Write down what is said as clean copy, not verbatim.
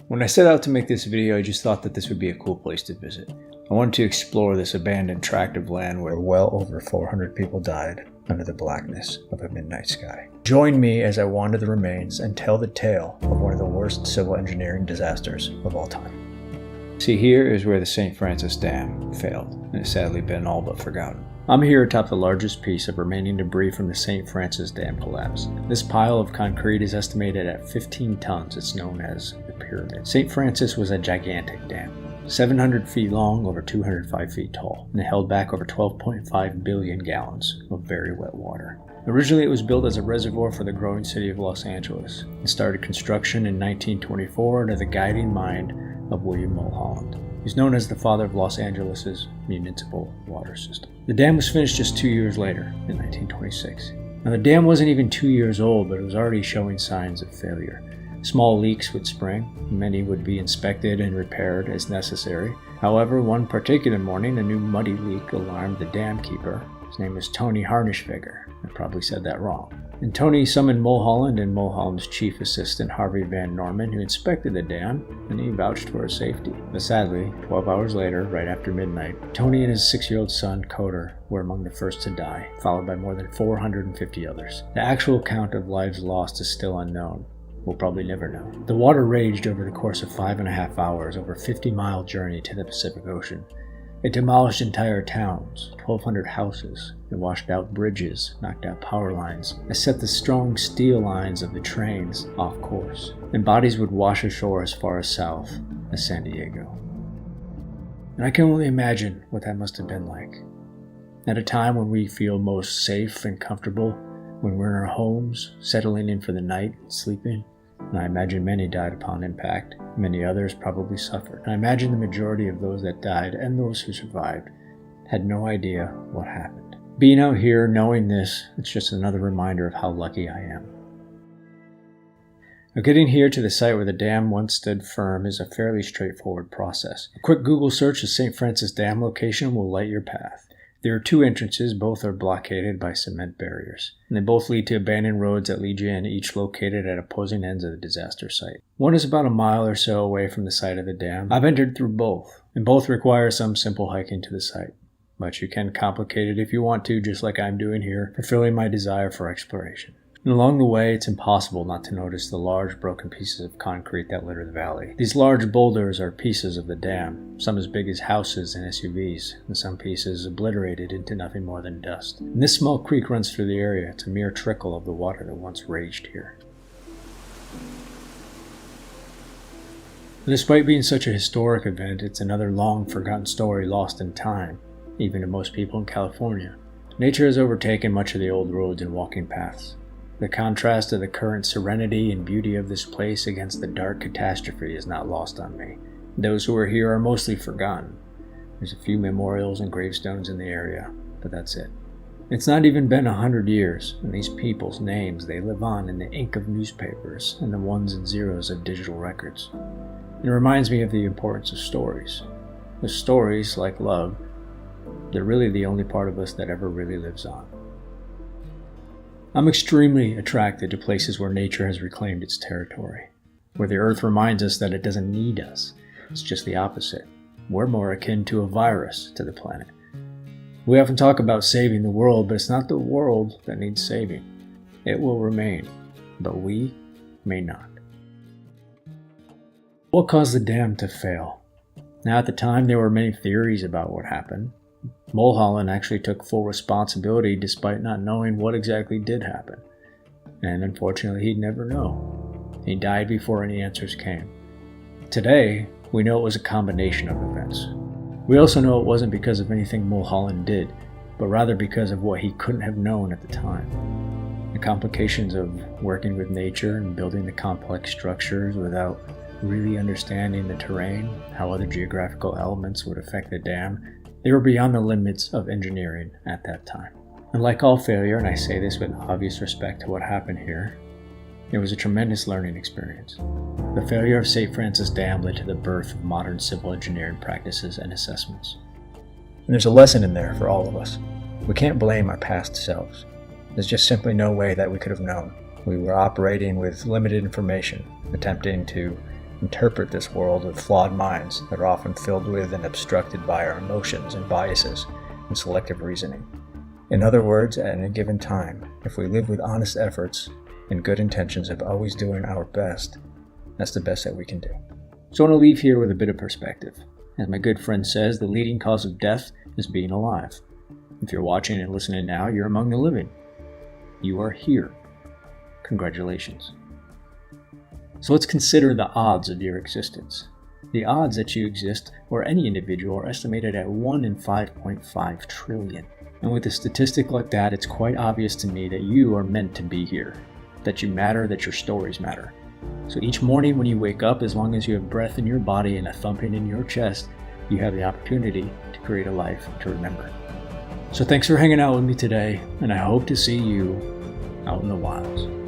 When I set out to make this video, I just thought that this would be a cool place to visit. I wanted to explore this abandoned tract of land where well over 400 people died under the blackness of a midnight sky. Join me as I wander the remains and tell the tale of one of the worst civil engineering disasters of all time. See, here is where the St. Francis Dam failed and has sadly been all but forgotten. I'm here atop the largest piece of remaining debris from the St. Francis Dam collapse. This pile of concrete is estimated at 15 tons. It's known as the Pyramid. St. Francis was a gigantic dam, 700 feet long, over 205 feet tall, and it held back over 12.5 billion gallons of very wet water. Originally, it was built as a reservoir for the growing city of Los Angeles and started construction in 1924 under the guiding mind of William Mulholland. He's known as the father of Los Angeles' municipal water system. The dam was finished just 2 years later, in 1926. Now, the dam wasn't even 2 years old, but it was already showing signs of failure. Small leaks would spring. Many would be inspected and repaired as necessary. However, one particular morning, a new muddy leak alarmed the dam keeper. His name was Tony Harnischfeger. I probably said that wrong. And Tony summoned Mulholland and Mulholland's chief assistant, Harvey Van Norman, who inspected the dam, and he vouched for its safety. But sadly, 12 hours later, right after midnight, Tony and his 6-year-old son, Coder, were among the first to die, followed by more than 450 others. The actual count of lives lost is still unknown. We'll probably never know. The water raged over the course of 5.5 hours, over a 50-mile journey to the Pacific Ocean. It demolished entire towns, 1,200 houses. It washed out bridges, knocked out power lines. It set the strong steel lines of the trains off course, and bodies would wash ashore as far south as San Diego. And I can only imagine what that must have been like. At a time when we feel most safe and comfortable, when we're in our homes, settling in for the night, sleeping. And I imagine many died upon impact. Many others probably suffered. And I imagine the majority of those that died and those who survived had no idea what happened. Being out here, knowing this, it's just another reminder of how lucky I am. Now, getting here to the site where the dam once stood firm is a fairly straightforward process. A quick Google search of St. Francis Dam location will light your path. There are 2 entrances, both are blockaded by cement barriers, and they both lead to abandoned roads that lead you in, each located at opposing ends of the disaster site. One is about a mile or so away from the site of the dam. I've entered through both, and both require some simple hiking to the site. But you can complicate it if you want to, just like I'm doing here, fulfilling my desire for exploration. And along the way, it's impossible not to notice the large broken pieces of concrete that litter the valley. These large boulders are pieces of the dam, some as big as houses and SUVs, and some pieces obliterated into nothing more than dust. And this small creek runs through the area. It's a mere trickle of the water that once raged here. And despite being such a historic event, it's another long-forgotten story lost in time, even to most people in California. Nature has overtaken much of the old roads and walking paths. The contrast of the current serenity and beauty of this place against the dark catastrophe is not lost on me. Those who are here are mostly forgotten. There's a few memorials and gravestones in the area, but that's it. It's not even been 100 years, and these people's names, they live on in the ink of newspapers and the ones and zeros of digital records. It reminds me of the importance of stories. The stories, like love, they're really the only part of us that ever really lives on. I'm extremely attracted to places where nature has reclaimed its territory, where the earth reminds us that it doesn't need us. It's just the opposite. We're more akin to a virus to the planet. We often talk about saving the world, but it's not the world that needs saving. It will remain, but we may not. What caused the dam to fail? Now, at the time, there were many theories about what happened. Mulholland actually took full responsibility despite not knowing what exactly did happen. And unfortunately, he'd never know. He died before any answers came. Today, we know it was a combination of events. We also know it wasn't because of anything Mulholland did, but rather because of what he couldn't have known at the time. The complications of working with nature and building the complex structures without really understanding the terrain, how other geographical elements would affect the dam, they were beyond the limits of engineering at that time. And like all failure, and I say this with obvious respect to what happened here, it was a tremendous learning experience. The failure of St. Francis Dam led to the birth of modern civil engineering practices and assessments. And there's a lesson in there for all of us. We can't blame our past selves. There's just simply no way that we could have known. We were operating with limited information, attempting to interpret this world with flawed minds that are often filled with and obstructed by our emotions and biases and selective reasoning. In other words, at any given time, if we live with honest efforts and good intentions of always doing our best, that's the best that we can do. So I want to leave here with a bit of perspective. As my good friend says, the leading cause of death is being alive. If you're watching and listening now, you're among the living. You are here. Congratulations. So let's consider the odds of your existence. The odds that you exist, or any individual, are estimated at 1 in 5.5 trillion. And with a statistic like that, it's quite obvious to me that you are meant to be here, that you matter, that your stories matter. So each morning when you wake up, as long as you have breath in your body and a thumping in your chest, you have the opportunity to create a life to remember. So thanks for hanging out with me today, and I hope to see you out in the wilds.